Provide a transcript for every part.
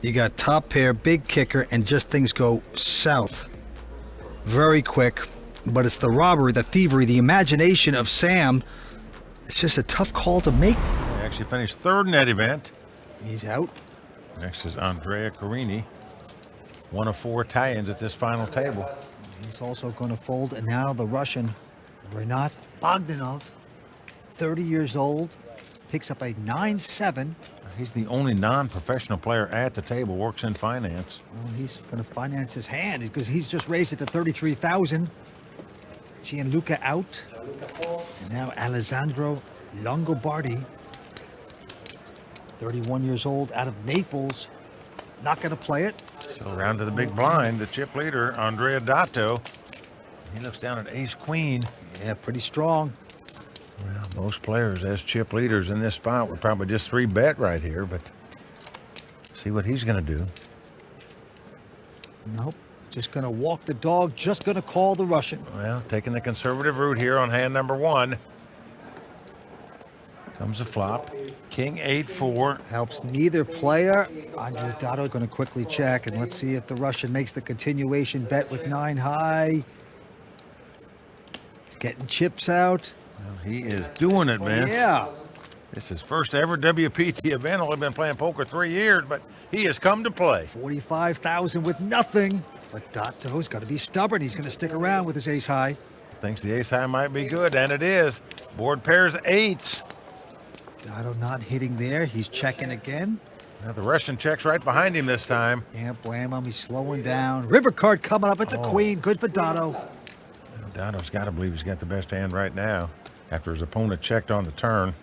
You got top pair, big kicker, and just things go south very quick. But it's the robbery, the thievery, the imagination of Sam. It's just a tough call to make. He actually finished third in that event. He's out. Next is Andrea Carini, one of 4 tie-ins at this final table. He's also going to fold, and now the Russian, Renat Bogdanov, 30 years old, picks up a 9-7. He's the only non-professional player at the table, works in finance. Well, he's going to finance his hand because he's just raised it to 33,000. Gianluca out. And now Alessandro Longobardi, 31 years old, out of Naples, not going to play it. So around to the big blind, the chip leader, Andrea Dato. He looks down at ace-queen. Yeah, pretty strong. Well, most players as chip leaders in this spot would probably just 3-bet right here, but see what he's going to do. Nope. Just going to walk the dog, just going to call the Russian. Well, taking the conservative route here on hand number 1. Comes a flop. King 8-4. Helps neither player. Andrea Dato going to quickly check, and let's see if the Russian makes the continuation bet with 9 high. He's getting chips out. Well, he is doing it, Vince. Yeah. This is first ever WPT event. Only been playing poker 3 years, but he has come to play. 45,000 with nothing. But Dato's got to be stubborn. He's going to stick around with his ace high. Thinks the ace high might be good, and it is. Board pairs 8s. Dato not hitting there. He's checking again. Now the Russian checks right behind him this time. Can't blame him. He's slowing down. River card coming up. It's a queen. Good for Dato. Dato's got to believe he's got the best hand right now after his opponent checked on the turn.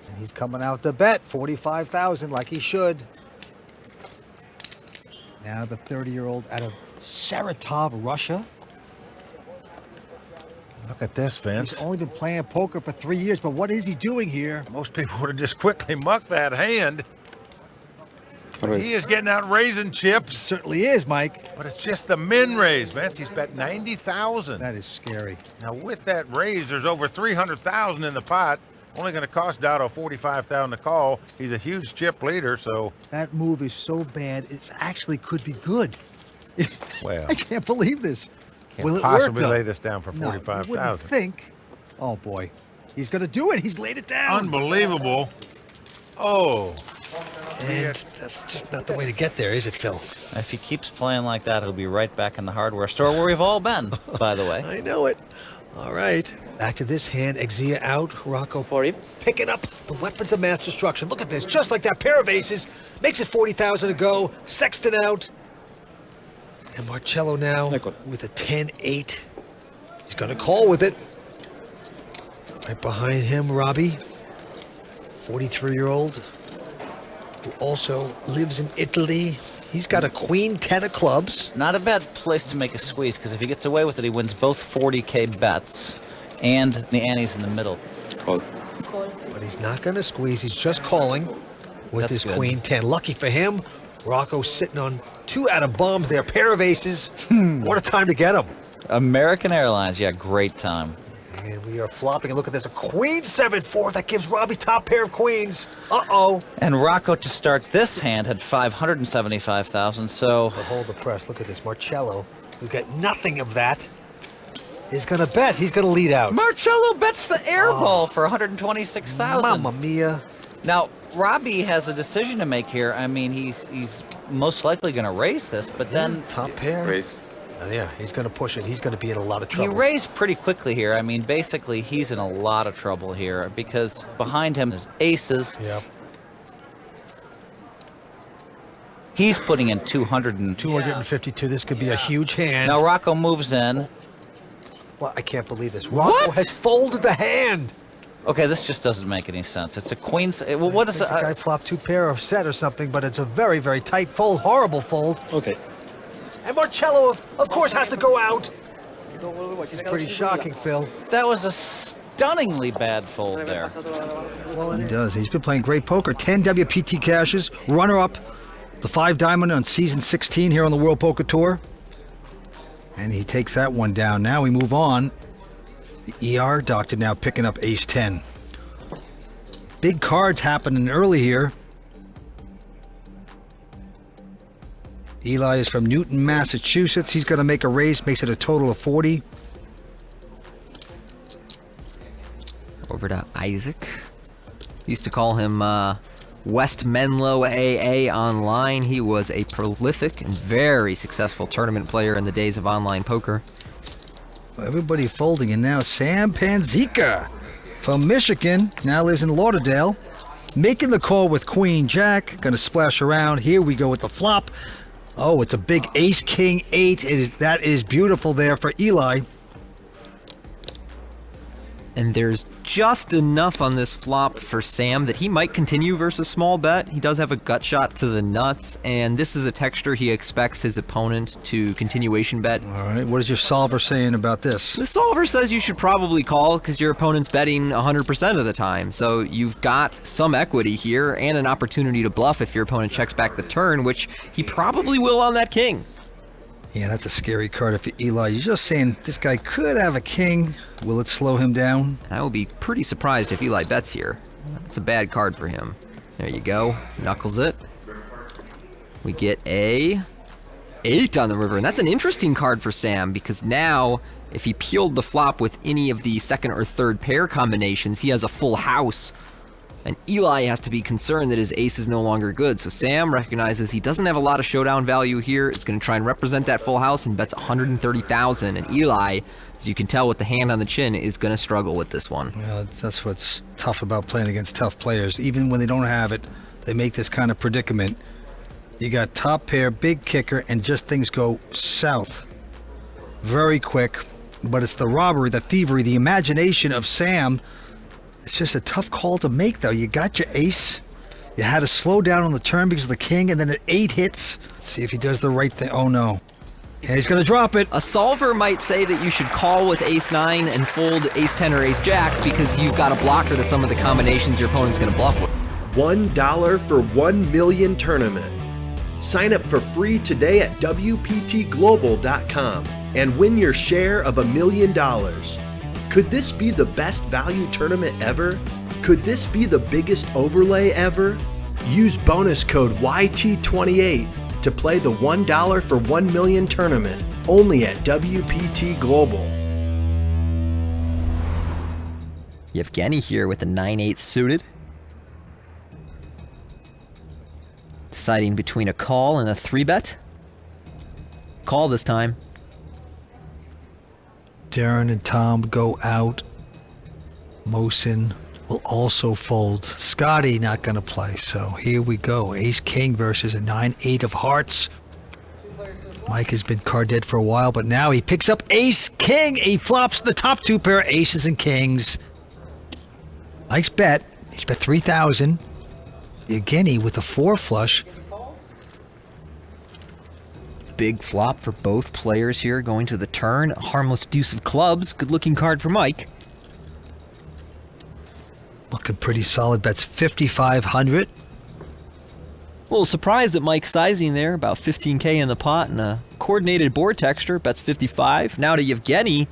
And he's coming out to bet 45,000 like he should. Now the 30-year-old out of Saratov, Russia. Look at this, Vince. He's only been playing poker for 3 years, but what is he doing here? Most people would have just quickly mucked that hand. He is getting out raising chips. Certainly is, Mike. But it's just the min raise, Vince. He's bet 90,000. That is scary. Now with that raise, there's over 300,000 in the pot. Only going to cost Dato 45,000 to call. He's a huge chip leader, so. That move is so bad, it actually could be good. Well, I can't believe this. can't Will it possibly work, lay though? this down for No, you 45,000. wouldn't think. Oh, boy. He's going to do it. He's laid it down. Unbelievable. Oh. And that's just not the way to get there, is it, Phil? If he keeps playing like that, he'll be right back in the hardware store where we've all been, by the way. I know it. All right. Back to this hand. Exia out. Rocco for him. Picking up the weapons of mass destruction. Look at this. Just like that. Pair of aces. Makes it 40,000 to go. Sexton out. And Marcello now with a 10-8. He's going to call with it. Right behind him, Robbie. 43-year-old. Who also lives in Italy. He's got a queen 10 of clubs. Not a bad place to make a squeeze, because if he gets away with it, he wins both 40K bets and the antes in the middle. But he's not going to squeeze. He's just calling with That's his good. queen 10. Lucky for him, Rocco's sitting on 2 out of bombs there. Pair of aces. What a time to get him. American Airlines, yeah, great time. And we are flopping. And look at this. A queen 7-4. That gives Robbie top pair of queens. Uh-oh. And Rocco, to start this hand, had 575,000, so... But hold the press. Look at this. Marcello, who got nothing of that, is going to bet. He's going to lead out. Marcello bets the air ball for 126,000. Mamma mia. Now, Robbie has a decision to make here. I mean, he's most likely going to raise this, but then... Top pair. Raise. Yeah, he's going to push it. He's going to be in a lot of He trouble. raised pretty quickly here. I mean, basically, he's in a lot of trouble here because behind him is aces. Yeah. He's putting in 200 252. This could be a huge hand. Now Rocco moves in. Well, I can't believe this. Rocco What? has folded the hand. Okay, this just doesn't make any sense. It's a queen's. Well, what is The guy flopped 2 pair of set or something, but it's a very, very tight fold. Horrible fold. Okay. And Marcello, of course, has to go out. It's pretty shocking, Phil. That was a stunningly bad fold there. Well, He does. He's been playing great poker. 10 WPT cashes, runner-up, the 5 diamond on season 16 here on the World Poker Tour. And he takes that one down. Now we move on. The ER doctor now picking up ace 10. Big cards happening early here. Eli is from Newton, Massachusetts. He's going to make a raise, makes it a total of 40. Over to Isaac. Used to call him West Menlo AA online. He was a prolific and very successful tournament player in the days of online poker. Everybody folding, and now Sam Panzica from Michigan, now lives in Lauderdale, making the call with Queen Jack. Going to splash around. Here we go with the flop. Oh, it's a big ace king 8. That is beautiful there for Eli. And there's just enough on this flop for Sam that he might continue versus small bet. He does have a gut shot to the nuts, and this is a texture he expects his opponent to continuation bet. All right, what is your solver saying about this? The solver says you should probably call because your opponent's betting 100% of the time. So you've got some equity here and an opportunity to bluff if your opponent checks back the turn, which he probably will on that king. Yeah, that's a scary card for Eli. You're just saying this guy could have a king. Will it slow him down? I will be pretty surprised if Eli bets here. That's a bad card for him. There you go. Knuckles it. We get a 8 on the river, and that's an interesting card for Sam because now if he peeled the flop with any of the second or third pair combinations, he has a full house. And Eli has to be concerned that his ace is no longer good. So Sam recognizes he doesn't have a lot of showdown value here. Is going to try and represent that full house and bets 130,000. And Eli, as you can tell with the hand on the chin, is going to struggle with this one. Well, that's what's tough about playing against tough players. Even when they don't have it, they make this kind of predicament. You got top pair, big kicker, and just things go south very quick. But it's the robbery, the thievery, the imagination of Sam. It's just a tough call to make, though. You got your ace. You had to slow down on the turn because of the king, and then at 8 hits. Let's see if he does the right thing. Oh, no. Yeah, he's going to drop it. A solver might say that you should call with ace-9 and fold ace-10 or ace-jack because you've got a blocker to some of the combinations your opponent's going to bluff with. $1 for 1 million tournament. Sign up for free today at WPTglobal.com and win your share of $1 million. Could this be the best value tournament ever? Could this be the biggest overlay ever? Use bonus code YT28 to play the $1 for 1 million tournament only at WPT Global. Yevgeny here with a 9-8 suited. Deciding between a call and a 3-bet. Call this time. Darren and Tom go out. Mosin will also fold. Scotty not going to play, so here we go. Ace-King versus a 9-8 of hearts. Mike has been card dead for a while, but now he picks up Ace-King. He flops the top 2 pair of aces and kings. Mike's bet. He's bet 3,000. Yevgeny with a 4 flush. Big flop for both players here going to the turn. A harmless deuce of clubs. Good looking card for Mike. Looking pretty solid. Bets 5,500. A little surprised at Mike's sizing there. About 15K in the pot and a coordinated board texture. Bets 55. Now to Yevgeny.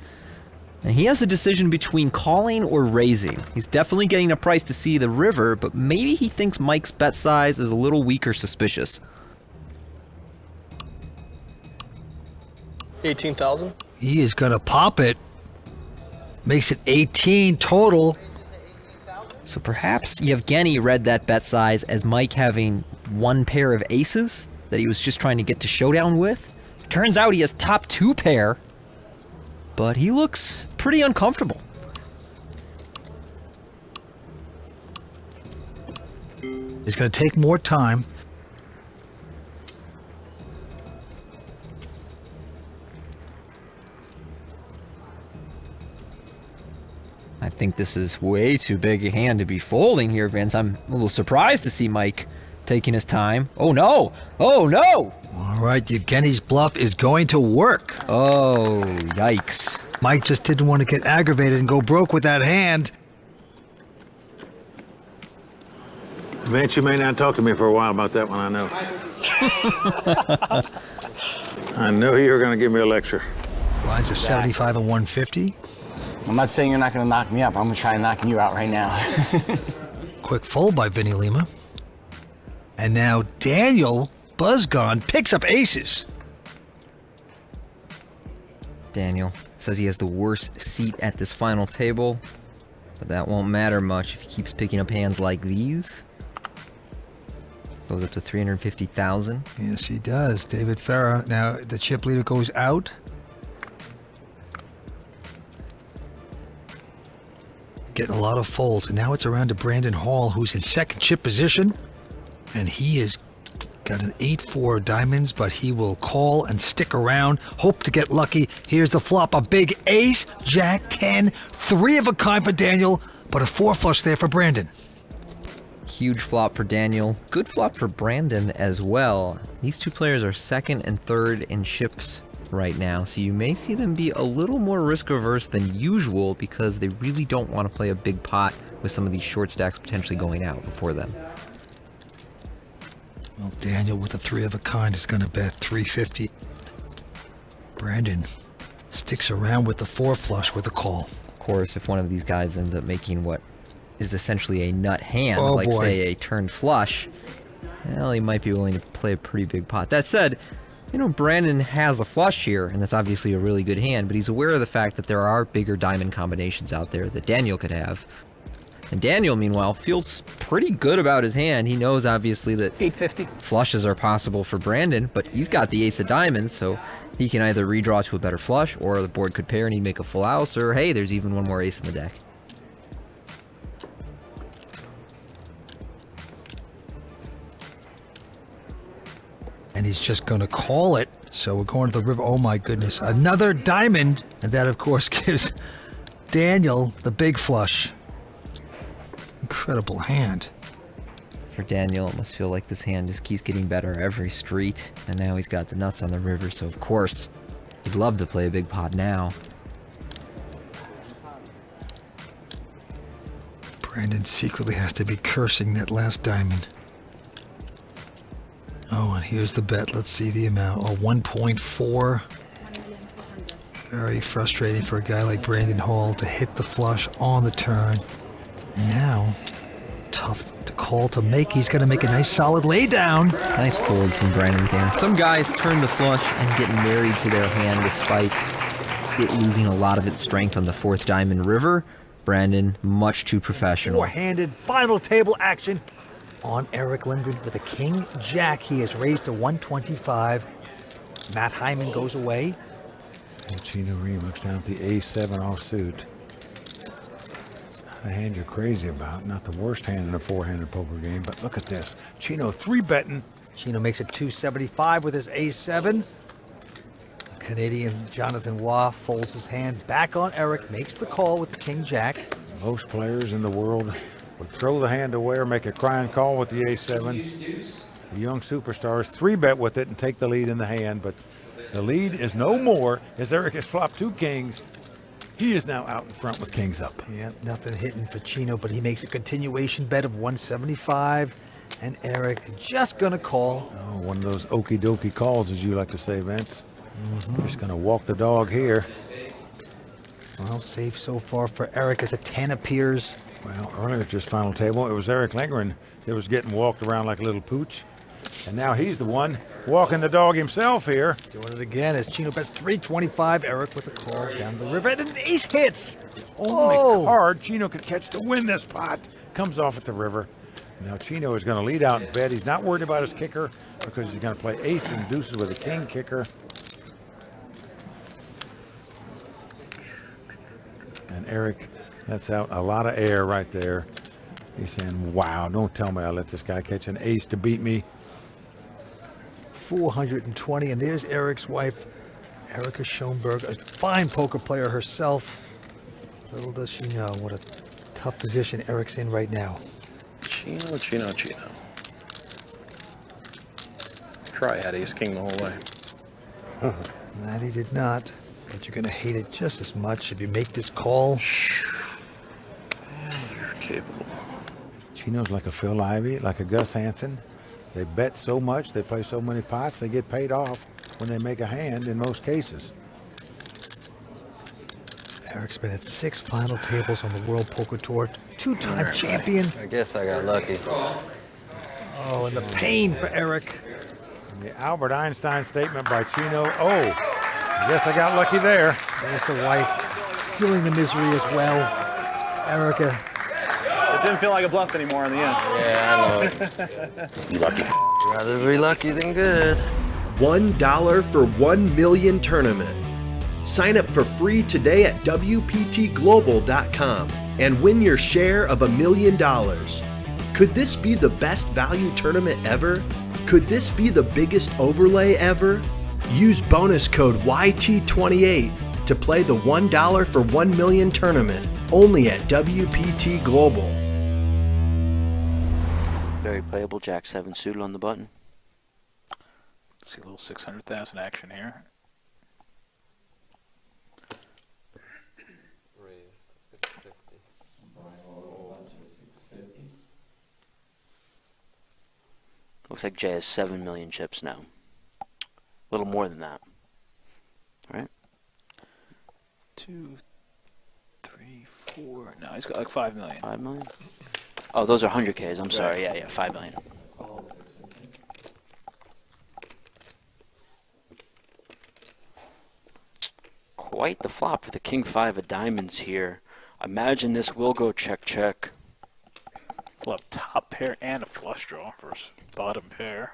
And he has a decision between calling or raising. He's definitely getting a price to see the river, but maybe he thinks Mike's bet size is a little weak or suspicious. 18,000. He is going to pop it. Makes it 18 total. So perhaps Yevgeny read that bet size as Mike having 1 pair of aces that he was just trying to get to showdown with. Turns out he has top 2 pair, but he looks pretty uncomfortable. It's going to take more time. I think this is way too big a hand to be folding here, Vince. I'm a little surprised to see Mike taking his time. Oh no! Oh no! All right, Yevgeny's bluff is going to work. Oh, yikes. Mike just didn't want to get aggravated and go broke with that hand. Vince, you may not talk to me for a while about that one, I know. I knew you were going to give me a lecture. Lines are 75 and 150. I'm not saying you're not going to knock me up. I'm going to try knocking you out right now. Quick fold by Vinny Lima. And now Daniel buzz gone, picks up aces. Daniel says he has the worst seat at this final table, but that won't matter much if he keeps picking up hands like these. Goes up to 350,000. Yes, he does. David Farah. Now the chip leader goes out. Getting a lot of folds, and now it's around to Brandon Hall, who's in second chip position, and he has got an 8-4 diamonds, but he will call and stick around, hope to get lucky. Here's the flop, a big ace, jack 10, 3 of a kind for Daniel, but a 4 flush there for Brandon. Huge flop for Daniel. Good flop for Brandon as well. These two players are second and third in chips right now, so you may see them be a little more risk averse than usual because they really don't want to play a big pot with some of these short stacks potentially going out before them. Well, Daniel with a 3 of a kind is going to bet 350. Brandon sticks around with the 4 flush with a call. Of course, if one of these guys ends up making what is essentially a nut hand, Oh, like boy. say a turn flush, well, he might be willing to play a pretty big pot. That said, you know, Brandon has a flush here, and that's obviously a really good hand, but he's aware of the fact that there are bigger diamond combinations out there that Daniel could have. And Daniel, meanwhile, feels pretty good about his hand. He knows, obviously, that 850. flushes are possible for Brandon, but he's got the ace of diamonds, so he can either redraw to a better flush, or the board could pair and he'd make a full house, or hey, there's even one more ace in the deck. And he's just going to call it. So we're going to the river. Oh my goodness, another diamond. And that, of course, gives Daniel the big flush. Incredible hand. For Daniel, it must feel like this hand just keeps getting better every street, and now he's got the nuts on the river, so of course, he'd love to play a big pot now. Brandon secretly has to be cursing that last diamond. Oh, and here's the bet. Let's see the amount. Oh, 1.4. Very frustrating for a guy like Brandon Hall to hit the flush on the turn. And now, tough to call to make. He's going to make a nice solid lay down. Nice fold from Brandon there. Some guys turn the flush and get married to their hand despite it losing a lot of its strength on the 4th diamond river. Brandon, much too professional. Four-handed final table action on Eric Lindgren with a king jack. He is raised to 125. Matt Hyman goes away. And Chino Reed looks down at the A7 offsuit. The hand you're crazy about. Not the worst hand in a 4-handed poker game, but look at this. Chino 3-betting. Chino makes it 275 with his A7. Canadian Jonathan Waugh folds his hand back on Eric, makes the call with the king jack. Most players in the world would throw the hand away or make a crying call with the A7. The young superstars 3-bet with it and take the lead in the hand, but the lead is no more as Eric has flopped 2 kings. He is now out in front with kings up. Yeah, nothing hitting for Chino, but he makes a continuation bet of 175. And Eric just gonna call. Oh, one of those okie dokie calls, as you like to say, Vince. Just gonna walk the dog here. Well, safe so far for Eric as a 10 appears. Well, earlier at this final table, it was Eric Lindgren that was getting walked around like a little pooch. And now he's the one walking the dog himself here. Doing it again as Chino bets 325. Eric with a call down the river. And then the ace hits. Only card Chino could catch to win this pot comes off at the river. And now Chino is going to lead out in bed. He's not worried about his kicker because he's going to play ace and deuces with a king kicker. And Eric lets out a lot of air right there. He's saying, wow, don't tell me I let this guy catch an ace to beat me. 420, and there's Eric's wife, Erica Schoenberg, a fine poker player herself. Little does she know what a tough position Eric's in right now. Chino. Try had ace king the whole way. That he did not, but you're going to hate it just as much if you make this call. You're capable. Chino's like a Phil Ivey, like a Gus Hansen. They bet so much, they play so many pots, they get paid off when they make a hand in most cases. Eric's been at 6 final tables on the World Poker Tour, 2-time champion. I guess I got lucky. Oh, and the pain for Eric. And the Albert Einstein statement by Chino. Oh, I guess I got lucky there. There's the wife feeling the misery as well. Erica. It didn't feel like a bluff anymore in the end. Yeah, I know. You lucky. Rather be lucky than good. $1 for 1 million tournament. Sign up for free today at WPTglobal.com and win your share of $1 million. Could this be the best value tournament ever? Could this be the biggest overlay ever? Use bonus code YT28 to play the $1 for 1 million tournament only at WPT Global. Very playable Jack 7 suited on the button. Let's see a little 600,000 action here. Looks like Jay has 7 million chips now. A little more than that. All right. 2, 3, 4. No, he's got like 5 million. 5 million? Oh, those are 100Ks. I'm sorry. Yeah, 5 million. Quite the flop for the King 5 of diamonds here. Imagine this will go check, check. Flop top pair and a flush draw versus bottom pair.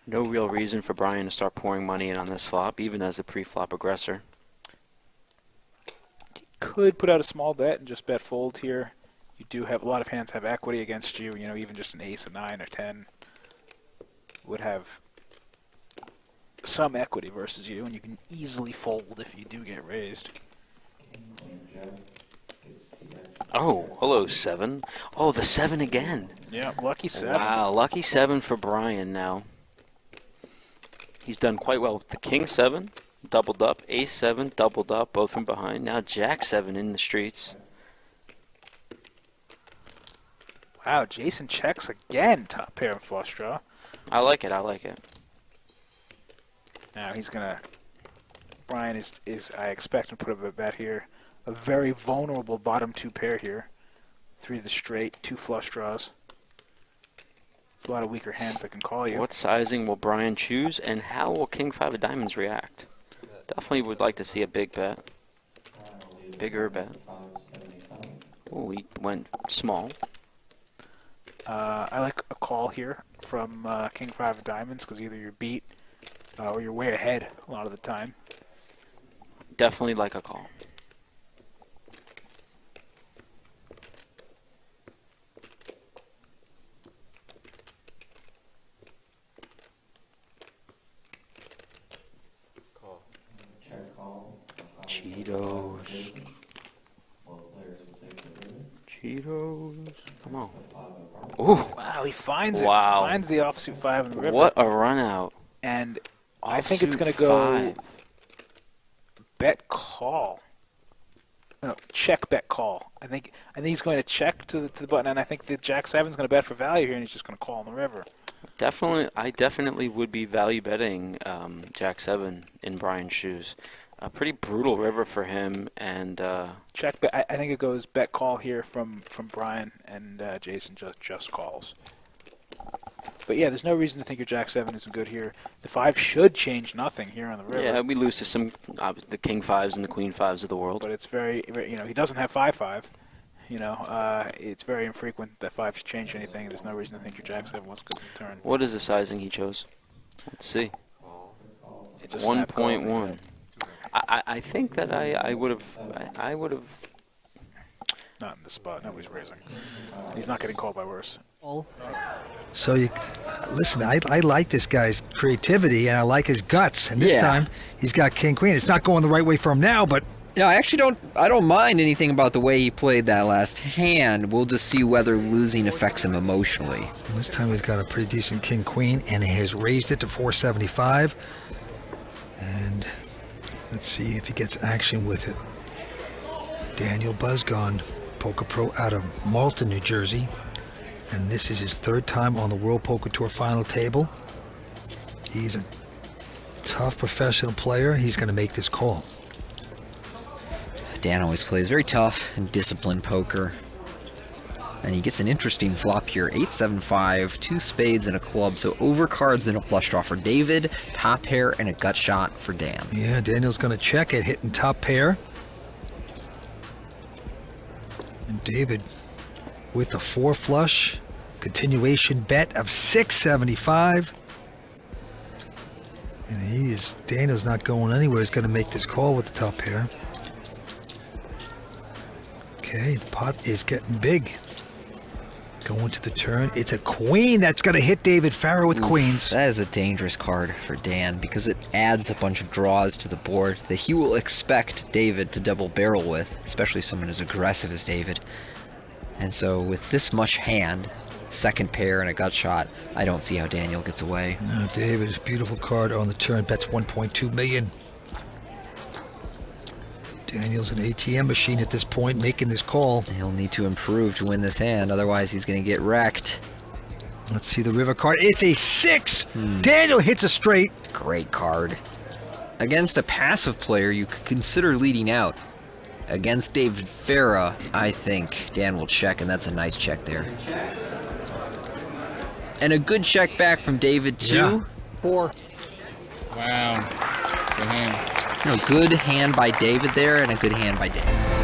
No real reason for Brian to start pouring money in on this flop, even as a pre-flop aggressor. He could put out a small bet and just bet fold here. You do have a lot of hands have equity against you. You know, even just an ace, a 9, or 10 would have some equity versus you, and you can easily fold if you do get raised. Oh, hello, 7. Oh, the 7 again. Yeah, lucky 7. Wow, lucky 7 for Brian now. He's done quite well with the King 7, doubled up, Ace 7, doubled up, both from behind. Now Jack 7 in the streets. Wow, Jason checks again, top pair and flush draw. I like it, I like it. Now he's gonna. Brian is I expect him to put up a bet here. A very vulnerable bottom 2 pair here. 3 to the straight, 2 flush draws. There's a lot of weaker hands that can call you. What sizing will Brian choose, and how will King 5 of diamonds react? Definitely would like to see a big bet. Bigger bet. Oh, he went small. I like a call here from King 5 of diamonds because either you're beat or you're way ahead a lot of the time. Definitely like a call. Cheetos. Cheetos. Come on. Ooh. Wow, he finds it. Wow. Finds the offsuit 5 in the river. What a run out. And I think it's going to go 5. bet call. No, check bet call. I think he's going to check to the button, and I think the Jack 7 is going to bet for value here, and he's just going to call in the river. Definitely, I definitely would be value betting Jack 7 in Brian's shoes. A pretty brutal river for him, and check bet. I think it goes bet call here from Brian, and Jason just calls. But yeah, there's no reason to think your Jack 7 isn't good here. The 5 should change nothing here on the river. Yeah, we lose to some the King 5s and the Queen 5s of the world. But it's very, you know, he doesn't have 5-5. You know, it's very infrequent that 5 should change anything. There's no reason to think your Jack 7 wasn't good in the turn. What is the sizing he chose? Let's see. It's a snap call. 1.1. I think that I would have. Not in this spot. Nobody's raising. He's not getting called by worse. So you listen. I like this guy's creativity and I like his guts. And this time he's got King Queen. It's not going the right way for him now, but yeah, I actually don't mind anything about the way he played that last hand. We'll just see whether losing affects him emotionally. And this time he's got a pretty decent King Queen and he has raised it to 475. And let's see if he gets action with it. Daniel Buzzgon, Poker Pro out of Malta, New Jersey. And this is his 3rd time on the World Poker Tour final table. He's a tough professional player. He's going to make this call. Dan always plays very tough and disciplined poker. And he gets an interesting flop here. 8-7-5, 2 spades and a club. So overcards and a flush draw for David, top pair and a gut shot for Dan. Yeah, Daniel's going to check it, hitting top pair. And David with the 4 flush. Continuation bet of 675. And Daniel's not going anywhere. He's going to make this call with the top pair. Okay, the pot is getting big. Going to the turn. It's a queen that's going to hit David Farrow with queens. That is a dangerous card for Dan because it adds a bunch of draws to the board that he will expect David to double barrel with, especially someone as aggressive as David. And so with this much hand, second pair and a gut shot, I don't see how Daniel gets away. No, David, beautiful card on the turn. Bets 1.2 million. Daniel's an ATM machine at this point, making this call. He'll need to improve to win this hand, otherwise he's going to get wrecked. Let's see the river card. It's a 6! Daniel hits a straight. Great card. Against a passive player, you could consider leading out. Against David Farah, I think Dan will check, and that's a nice check there. And a good check back from David, too. Yeah. 4. Wow. Good hand. No, good hand by David there, and a good hand by Dan.